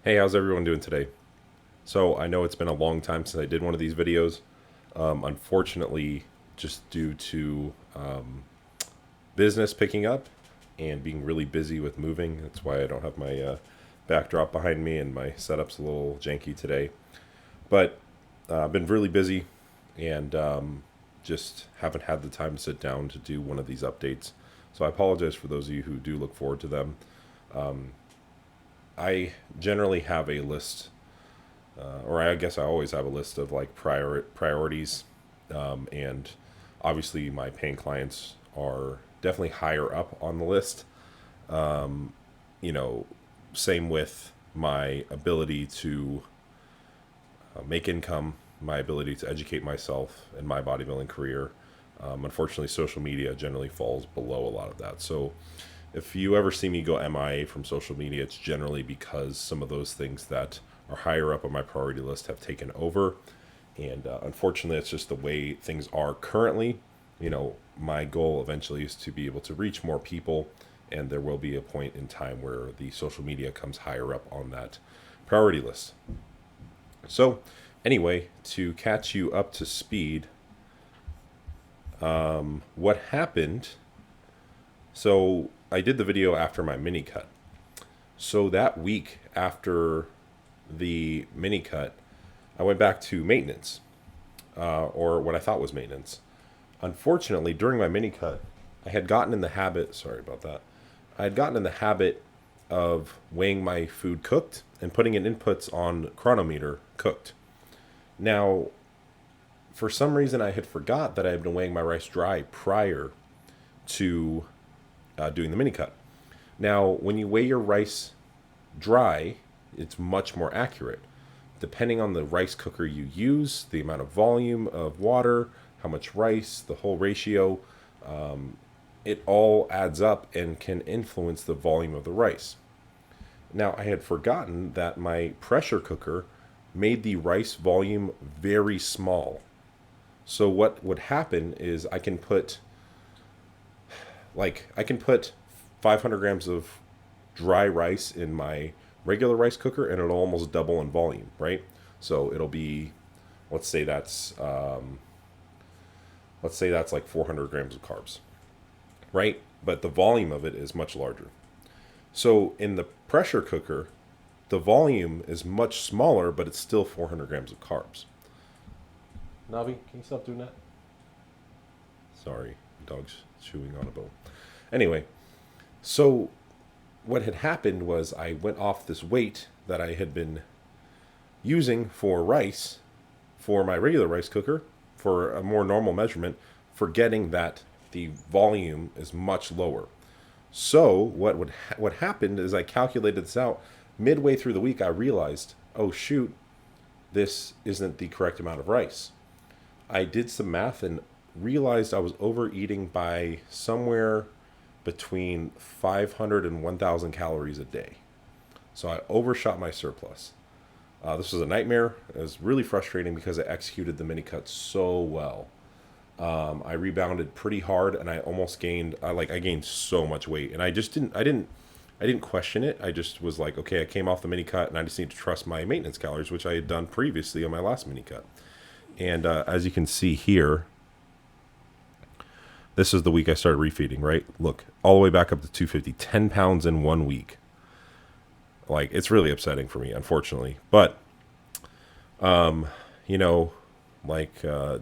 Hey, how's everyone doing today? So I know it's been a long time since I did one of these videos. Unfortunately, just due to business picking up and being really busy with moving, that's why I don't have my backdrop behind me and my setup's a little janky today. But I've been really busy and just haven't had the time to sit down to do one of these updates. So I apologize for those of you who do look forward to them. I generally have a list, or I guess I always have a list of like priorities, and obviously my paying clients are definitely higher up on the list. You know, same with my ability to make income, my ability to educate myself in my bodybuilding career. Unfortunately, social media generally falls below a lot of that. So if you ever see me go MIA from social media, it's generally because some of those things that are higher up on my priority list have taken over. And unfortunately, it's just the way things are currently. My goal eventually is to be able to reach more people, and there will be a point in time where the social media comes higher up on that priority list. So, anyway, to catch you up to speed, what happened? So, I did the video after my mini cut. So, that week after the mini cut, I went back to maintenance, or what I thought was maintenance. Unfortunately, during my mini cut, I had gotten in the habit, sorry about that, I had gotten in the habit of weighing my food cooked and putting in inputs on chronometer cooked. Now, for some reason, I had forgot that I had been weighing my rice dry prior to doing the mini cut. Now, when you weigh your rice dry, it's much more accurate. Depending on the rice cooker you use, the amount of volume of water, how much rice, the whole ratio, it all adds up and can influence the volume of the rice. Now, I had forgotten that my pressure cooker made the rice volume very small. So what would happen is I can put 500 grams of dry rice in my regular rice cooker, and it'll almost double in volume, right? So it'll be, let's say that's like 400 grams of carbs, right? But the volume of it is much larger. So in the pressure cooker, the volume is much smaller, but it's still 400 grams of carbs. Navi, can you stop doing that? Sorry, dog's chewing on a bone. Anyway, so what had happened was I went off this weight that I had been using for rice, for my regular rice cooker, for a more normal measurement, forgetting that the volume is much lower. So what happened is I calculated this out midway through the week. I realized, oh shoot, this isn't the correct amount of rice. I did some math and realized I was overeating by somewhere between 500 and 1,000 calories a day. So I overshot my surplus. This was a nightmare. It was really frustrating because I executed the mini cut so well. I rebounded pretty hard, and I almost gained. I gained so much weight, and I just didn't. I didn't question it. I just was like, okay, I came off the mini cut, and I just need to trust my maintenance calories, which I had done previously on my last mini cut. And as you can see here, this is the week I started refeeding, right? Look, all the way back up to 250, 10 pounds in 1 week. Like, it's really upsetting for me, unfortunately. But, you know,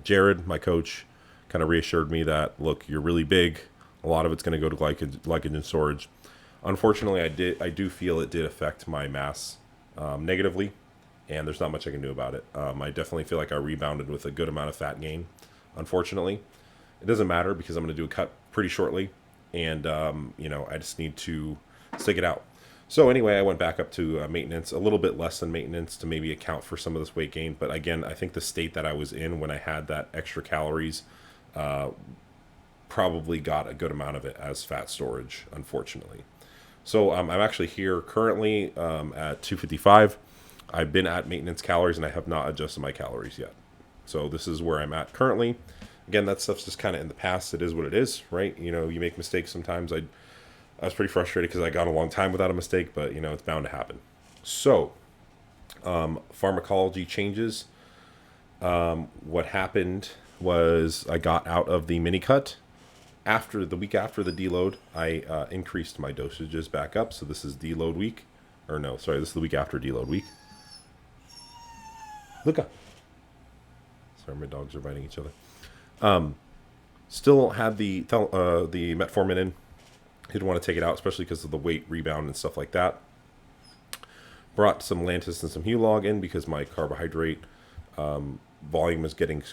Jared, my coach, kind of reassured me that, look, you're really big. A lot of it's going to go to glycogen storage. Unfortunately, I do feel it did affect my mass negatively, and there's not much I can do about it. I definitely feel like I rebounded with a good amount of fat gain, unfortunately. It doesn't matter because I'm going to do a cut pretty shortly, and I just need to stick it out. So anyway, I went back up to maintenance, a little bit less than maintenance to maybe account for some of this weight gain. But again, I think the state that I was in when I had that extra calories probably got a good amount of it as fat storage, unfortunately. So I'm actually here currently at 255. I've been at maintenance calories, and I have not adjusted my calories yet. So this is where I'm at currently. Again, that stuff's just kind of in the past. It is what it is, right? You make mistakes sometimes. I was pretty frustrated because I got a long time without a mistake, but it's bound to happen. So Pharmacology changes. What happened was I got out of the Minicut. After the week after the deload, I increased my dosages back up. So this is deload week. Or no, sorry, this is the week after deload week. Look up. Sorry, my dogs are biting each other. Still had the metformin in. Didn't want to take it out, especially because of the weight rebound and stuff like that. Brought some Lantus and some Hulog in because my carbohydrate volume is getting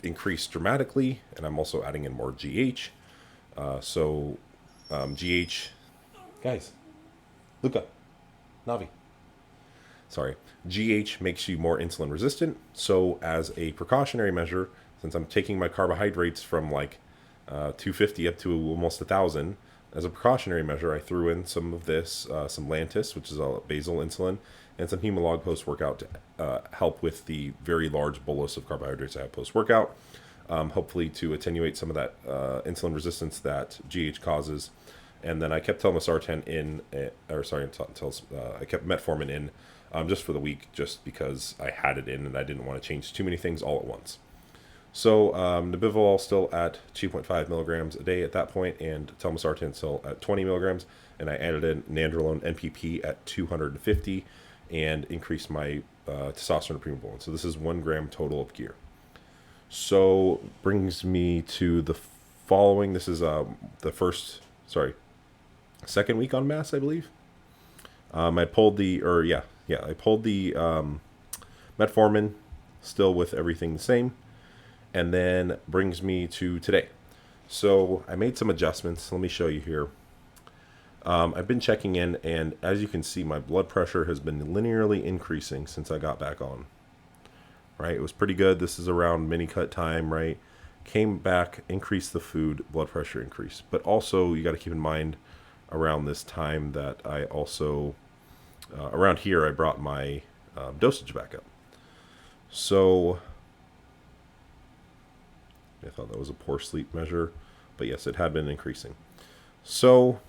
increased dramatically, and I'm also adding in more GH. GH, guys, Luca, Navi. Sorry, GH makes you more insulin resistant. So as a precautionary measure, since I'm taking my carbohydrates from like 250 up to almost 1,000, as a precautionary measure, I threw in some of this, some Lantus, which is a basal insulin, and some Humalog post-workout to help with the very large bolus of carbohydrates I have post-workout. Hopefully to attenuate some of that insulin resistance that GH causes. And then I kept telmisartan in, I kept metformin in just for the week, just because I had it in and I didn't want to change too many things all at once. So nebivolol still at 2.5 milligrams a day at that point, and telmisartan still at 20 milligrams. And I added in nandrolone NPP at 250 and increased my testosterone primobolan. So this is 1 gram total of gear. So brings me to the following. This is second week on mass, I believe. I pulled the metformin, still with everything the same, and then brings me to today. So I made some adjustments. Let me show you here. I've been checking in, and as you can see, my blood pressure has been linearly increasing since I got back on. Right, it was pretty good. This is around Minicut time, right? Came back, increased the food, blood pressure increased. But also, you got to keep in mind around this time that I also, around here, I brought my dosage back up. So, I thought that was a poor sleep measure, but yes, it had been increasing. So,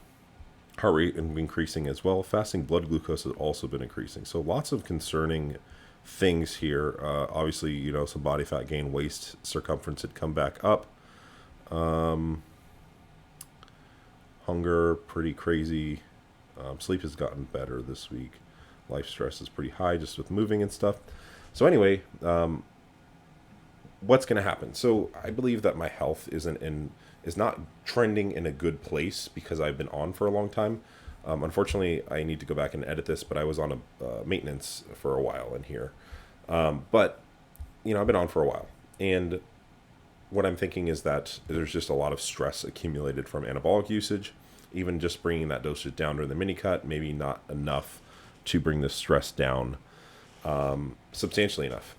heart rate increasing as well. Fasting blood glucose has also been increasing. So, lots of concerning things here. Obviously, some body fat gain, waist circumference had come back up. Hunger, pretty crazy. Sleep has gotten better this week. Life stress is pretty high just with moving and stuff. So anyway, what's going to happen? So I believe that my health is not trending in a good place because I've been on for a long time. Unfortunately, I need to go back and edit this, but I was on a maintenance for a while in here. But I've been on for a while, and what I'm thinking is that there's just a lot of stress accumulated from anabolic usage. Even just bringing that dosage down during the Minicut, maybe not enough to bring the stress down substantially enough.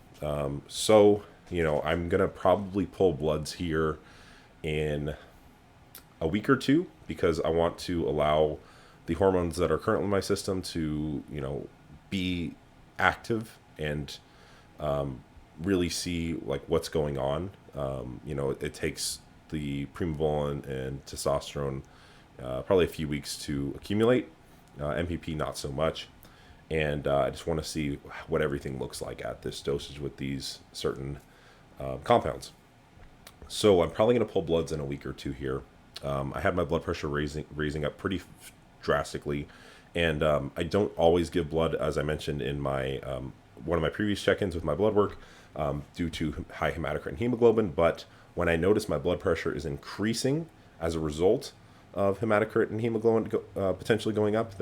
So I'm gonna probably pull bloods here in a week or two because I want to allow the hormones that are currently in my system to, be active and really see like what's going on. It takes the primobolan and testosterone probably a few weeks to accumulate. MPP not so much. And I just want to see what everything looks like at this dosage with these certain compounds. So I'm probably going to pull bloods in a week or two here. I had my blood pressure raising up pretty drastically, and I don't always give blood, as I mentioned in my one of my previous check-ins with my blood work, due to high hematocrit and hemoglobin. But when I notice my blood pressure is increasing as a result of hematocrit and hemoglobin potentially going up,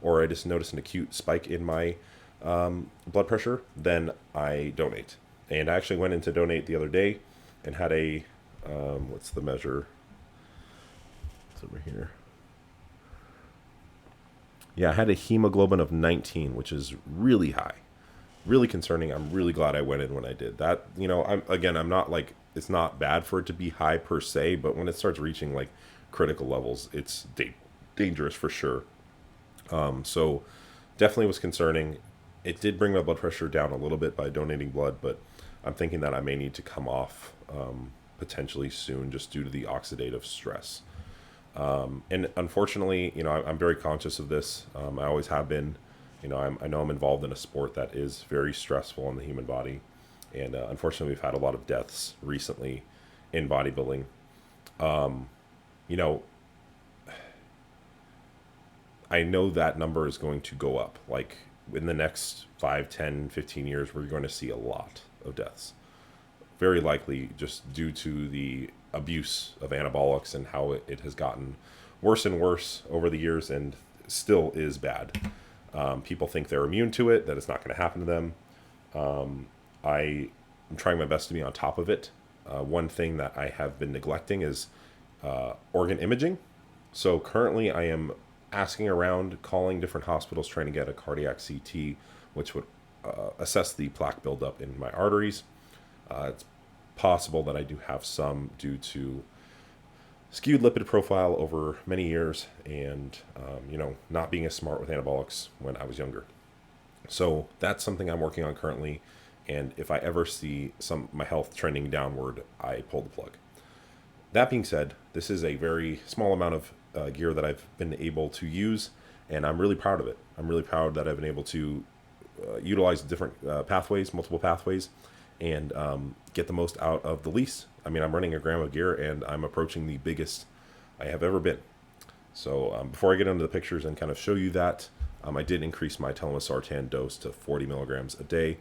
or I just notice an acute spike in my blood pressure, then I donate. And I actually went in to donate the other day and had a what's the measure? It's over here. Yeah, I had a hemoglobin of 19, which is really high, really concerning. I'm really glad I went in when I did that. I'm not like, it's not bad for it to be high per se, but when it starts reaching like critical levels, it's dangerous for sure. So definitely was concerning. It did bring my blood pressure down a little bit by donating blood, but I'm thinking that I may need to come off potentially soon just due to the oxidative stress. And unfortunately, I'm very conscious of this. I always have been. I know I'm involved in a sport that is very stressful on the human body, and unfortunately, we've had a lot of deaths recently in bodybuilding. You know, I know that number is going to go up. Like in the next 5, 10, 15 years, we're going to see a lot of deaths. Very likely just due to the abuse of anabolics and how it has gotten worse and worse over the years and still is bad. People think they're immune to it, that it's not going to happen to them. I am trying my best to be on top of it. One thing that I have been neglecting is organ imaging. So currently I am asking around, calling different hospitals, trying to get a cardiac CT, which would assess the plaque buildup in my arteries. It's possible that I do have some due to skewed lipid profile over many years and, not being as smart with anabolics when I was younger. So that's something I'm working on currently. And if I ever see my health trending downward, I pull the plug. That being said, this is a very small amount of gear that I've been able to use, and I'm really proud of it. I'm really proud that I've been able to utilize different pathways, multiple pathways, and get the most out of the least. I mean, I'm running a gram of gear, and I'm approaching the biggest I have ever been. So before I get into the pictures and kind of show you that, I did increase my telmisartan dose to 40 milligrams a day,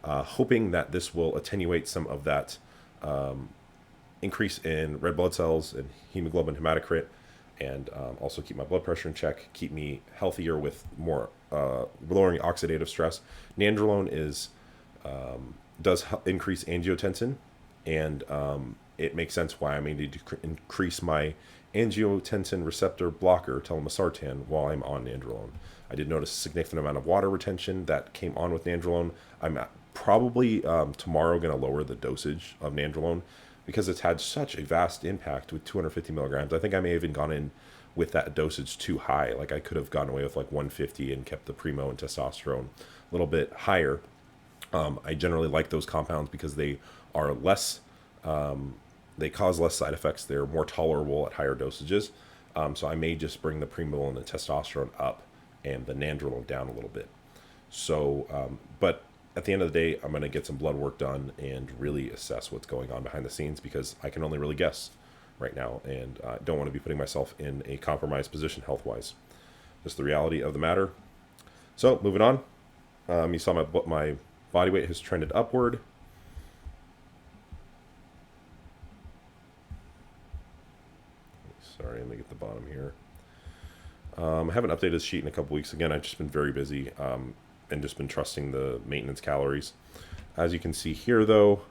hoping that this will attenuate some of that increase in red blood cells and hemoglobin hematocrit, and also keep my blood pressure in check, keep me healthier with more lowering oxidative stress. Nandrolone does increase angiotensin, and it makes sense why I may need to increase my angiotensin receptor blocker, telmisartan, while I'm on nandrolone. I did notice a significant amount of water retention that came on with nandrolone. I'm probably tomorrow going to lower the dosage of nandrolone because it's had such a vast impact with 250 milligrams. I think I may have even gone in with that dosage too high. Like I could have gone away with like 150 and kept the primo and testosterone a little bit higher. I generally like those compounds because they are less, they cause less side effects. They're more tolerable at higher dosages. So I may just bring the primo and the testosterone up and the nandrolone down a little bit. So, but at the end of the day, I'm going to get some blood work done and really assess what's going on behind the scenes because I can only really guess right now, and I don't want to be putting myself in a compromised position health-wise. Just the reality of the matter. So, moving on. You saw my body weight has trended upward. Sorry, let me get the bottom here. I haven't updated this sheet in a couple weeks. Again, I've just been very busy and just been trusting the maintenance calories. As you can see here, though,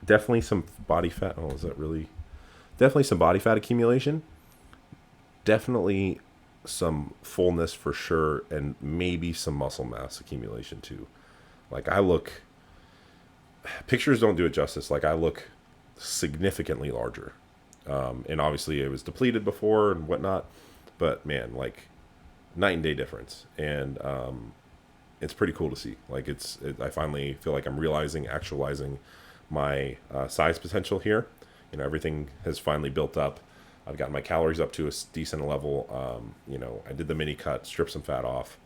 definitely some body fat. Oh, is that really? Definitely some body fat accumulation. Definitely some fullness for sure, and maybe some muscle mass accumulation too. Like pictures don't do it justice. Like I look significantly larger. And obviously it was depleted before and whatnot, but man, like night and day difference. And it's pretty cool to see. Like I finally feel like I'm actualizing my size potential here. Everything has finally built up. I've gotten my calories up to a decent level. I did the mini cut, stripped some fat off,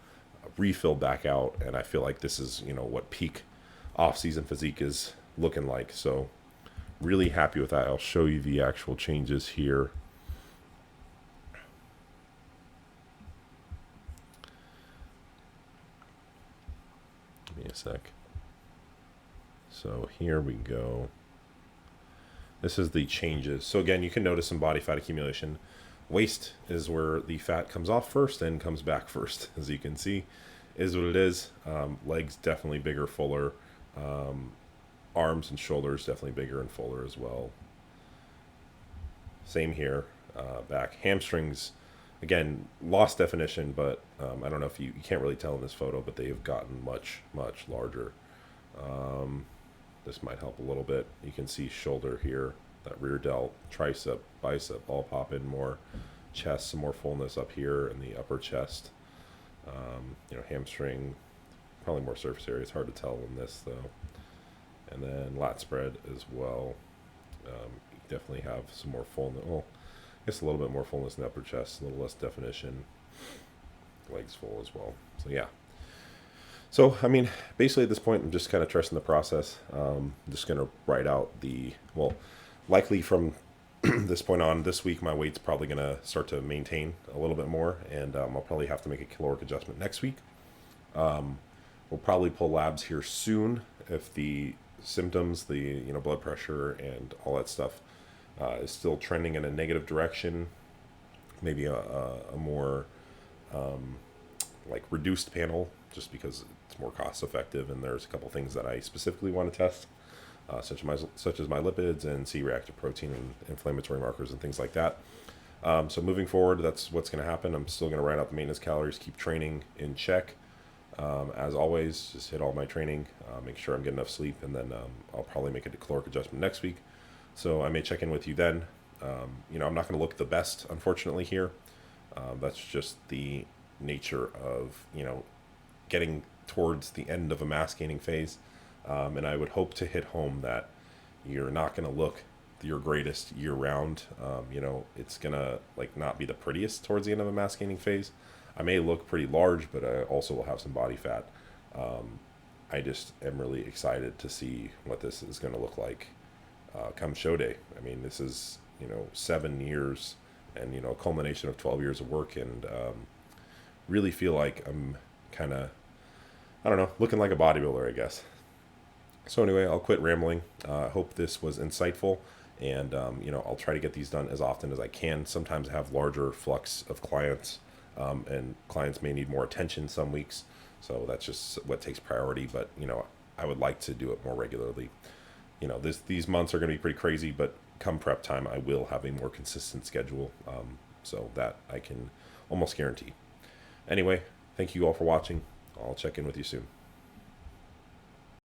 refilled back out, and I feel like this is, what peak off-season physique is looking like. So really happy with that. I'll show you the actual changes here. Give me a sec. So here we go. This is the changes. So again, you can notice some body fat accumulation. Waist is where the fat comes off first and comes back first, as you can see, is what it is. Legs definitely bigger, fuller. Arms and shoulders definitely bigger and fuller as well. Same here. Back. Hamstrings, again, lost definition, but I don't know if you can't really tell in this photo, but they have gotten much, much larger. This might help a little bit. You can see shoulder here, that rear delt, tricep, bicep, all pop in more. Chest, some more fullness up here in the upper chest. Hamstring, probably more surface area. It's hard to tell in this though. And then lat spread as well. You definitely have some more fullness. Well, I guess a little bit more fullness in the upper chest, a little less definition. legs full as well. So yeah. So, I mean, basically at this point, I'm just kind of trusting the process. I'm just going to write out well, likely from this point on, this week, my weight's probably going to start to maintain a little bit more, and I'll probably have to make a caloric adjustment next week. We'll probably pull labs here soon if the symptoms, the blood pressure and all that stuff is still trending in a negative direction. Maybe a more like reduced panel, just because it's more cost effective, and there's a couple things that I specifically want to test, such as my lipids and C-reactive protein and inflammatory markers and things like that. So moving forward, that's what's going to happen. I'm still going to write out the maintenance calories, keep training in check. As always, just hit all my training, make sure I'm getting enough sleep, and then I'll probably make a caloric adjustment next week. So I may check in with you then. I'm not going to look the best, unfortunately, here. That's just the nature of, getting towards the end of a mass gaining phase. And I would hope to hit home that you're not going to look your greatest year round. It's going to not be the prettiest towards the end of a mass gaining phase. I may look pretty large, but I also will have some body fat. I just am really excited to see what this is going to look like come show day. I mean, this is, 7 years and, a culmination of 12 years of work, and really feel like I'm kind of, looking like a bodybuilder, I guess. So anyway, I'll quit rambling. Hope this was insightful, and, I'll try to get these done as often as I can. Sometimes I have larger flux of clients, and clients may need more attention some weeks. So that's just what takes priority. But, I would like to do it more regularly. These months are going to be pretty crazy, but come prep time, I will have a more consistent schedule. So that I can almost guarantee. Anyway, thank you all for watching. I'll check in with you soon.